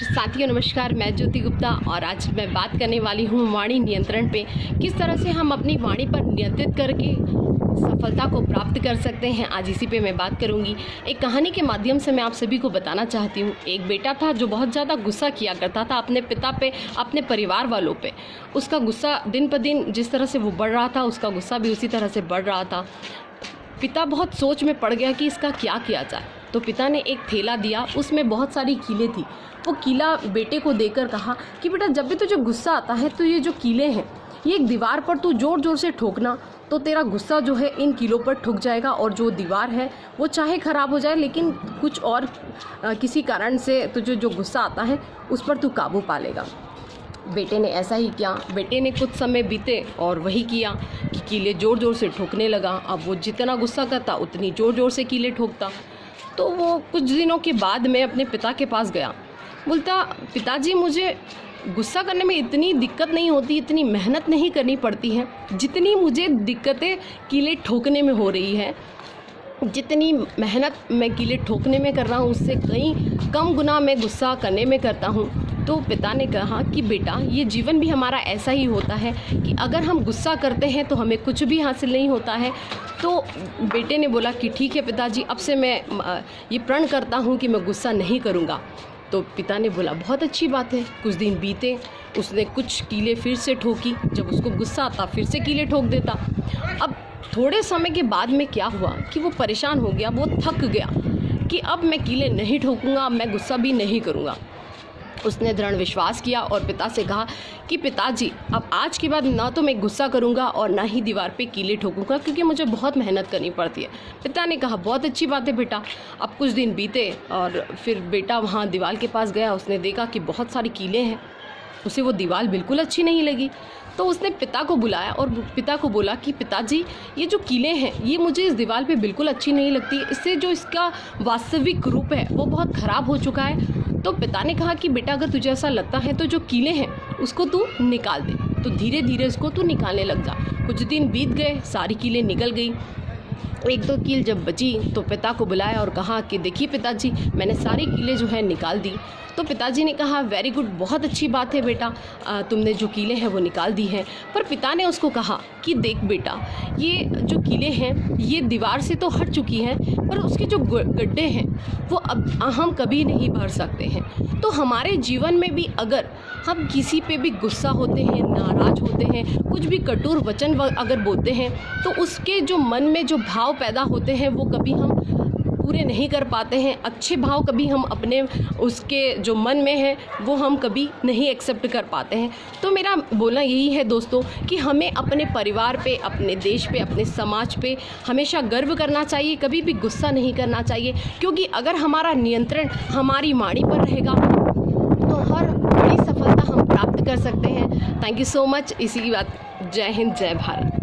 साथियों नमस्कार, मैं ज्योति गुप्ता और आज मैं बात करने वाली हूँ वाणी नियंत्रण पे। किस तरह से हम अपनी वाणी पर नियंत्रित करके सफलता को प्राप्त कर सकते हैं, आज इसी पे मैं बात करूँगी। एक कहानी के माध्यम से मैं आप सभी को बताना चाहती हूँ। एक बेटा था जो बहुत ज़्यादा गुस्सा किया करता था अपने पिता पे, अपने परिवार वालों पे। उसका गुस्सा दिन पर दिन जिस तरह से वो बढ़ रहा था, उसका गुस्सा भी उसी तरह से बढ़ रहा था। पिता बहुत सोच में पड़ गया कि इसका क्या किया जाए। तो पिता ने एक थैला दिया, उसमें बहुत सारी कीलें थी। वो कीला बेटे को देकर कहा कि बेटा, जब भी तुझे गुस्सा आता है तो ये जो कीले हैं, ये एक दीवार पर तू ज़ोर ज़ोर से ठोकना, तो तेरा गुस्सा जो है इन कीलों पर ठुक जाएगा और जो दीवार है वो चाहे ख़राब हो जाए, लेकिन कुछ और किसी कारण से तुझे जो गुस्सा आता है उस पर तू काबू पा लेगा। बेटे ने ऐसा ही किया। बेटे ने कुछ समय बीते और वही किया कि कीले ज़ोर ज़ोर से ठोकने लगा। अब वो जितना गुस्सा करता उतनी ज़ोर ज़ोर से कीले ठोकता। तो वो कुछ दिनों के बाद में अपने पिता के पास गया। बोलता, पिताजी, मुझे गुस्सा करने में इतनी दिक्कत नहीं होती, इतनी मेहनत नहीं करनी पड़ती है जितनी मुझे दिक्कतें कीले ठोकने में हो रही है। जितनी मेहनत मैं कीले ठोकने में कर रहा हूँ उससे कई कम गुना मैं गुस्सा करने में करता हूँ। तो पिता ने कहा कि बेटा, ये जीवन भी हमारा ऐसा ही होता है कि अगर हम गुस्सा करते हैं तो हमें कुछ भी हासिल नहीं होता है। तो बेटे ने बोला कि ठीक है पिताजी, अब से मैं ये प्रण करता हूँ कि मैं गुस्सा नहीं करूँगा। तो पिता ने बोला, बहुत अच्छी बात है। कुछ दिन बीते, उसने कुछ कीले फिर से ठोकी। जब उसको गुस्सा आता फिर से कीले ठोक देता। अब थोड़े समय के बाद में क्या हुआ कि वो परेशान हो गया, वो थक गया कि अब मैं कीले नहीं ठोकूँगा, अब मैं गुस्सा भी नहीं करूँगा। उसने दृढ़ विश्वास किया और पिता से कहा कि पिताजी, अब आज के बाद ना तो मैं गुस्सा करूंगा और ना ही दीवार पे कीले ठोकूंगा, क्योंकि मुझे बहुत मेहनत करनी पड़ती है। पिता ने कहा, बहुत अच्छी बात है बेटा। अब कुछ दिन बीते और फिर बेटा वहाँ दीवार के पास गया। उसने देखा कि बहुत सारी कीले हैं। उसे वो दीवार बिल्कुल अच्छी नहीं लगी। तो उसने पिता को बुलाया और पिता को बोला कि पिताजी, ये जो कीले हैं ये मुझे इस दीवार पे बिल्कुल अच्छी नहीं लगती। इससे जो इसका वास्तविक रूप है वो बहुत ख़राब हो चुका है। तो पिता ने कहा कि बेटा, अगर तुझे ऐसा लगता है तो जो कीले हैं उसको तू निकाल दे। तो धीरे धीरे इसको तू निकालने लग जा। कुछ दिन बीत गए, सारी कीलें निकल गई। एक दो कील जब बची तो पिता को बुलाया और कहा कि देखिए पिताजी, मैंने सारी कीलें जो है निकाल दी। तो पिताजी ने कहा, वेरी गुड, बहुत अच्छी बात है बेटा, तुमने जो कीलें हैं वो निकाल दी हैं। पर पिता ने उसको कहा कि देख बेटा, ये जो कीलें हैं ये दीवार से तो हट चुकी हैं, पर उसके जो गड्ढे हैं वो अब हम कभी नहीं भर सकते हैं। तो हमारे जीवन में भी अगर हम किसी पे भी गुस्सा होते हैं, नाराज़ होते हैं, कुछ भी कटुर वचन अगर बोलते हैं, तो उसके जो मन में जो भाव पैदा होते हैं वो कभी हम पूरे नहीं कर पाते हैं। अच्छे भाव कभी हम अपने उसके जो मन में है वो हम कभी नहीं एक्सेप्ट कर पाते हैं। तो मेरा बोलना यही है दोस्तों कि हमें अपने परिवार पे, अपने देश पे, अपने समाज पे हमेशा गर्व करना चाहिए, कभी भी गुस्सा नहीं करना चाहिए। क्योंकि अगर हमारा नियंत्रण हमारी वाणी पर रहेगा तो हर बड़ी सफलता हम प्राप्त कर सकते हैं। Thank you so much. इसी की बात, जय हिंद, जय भारत।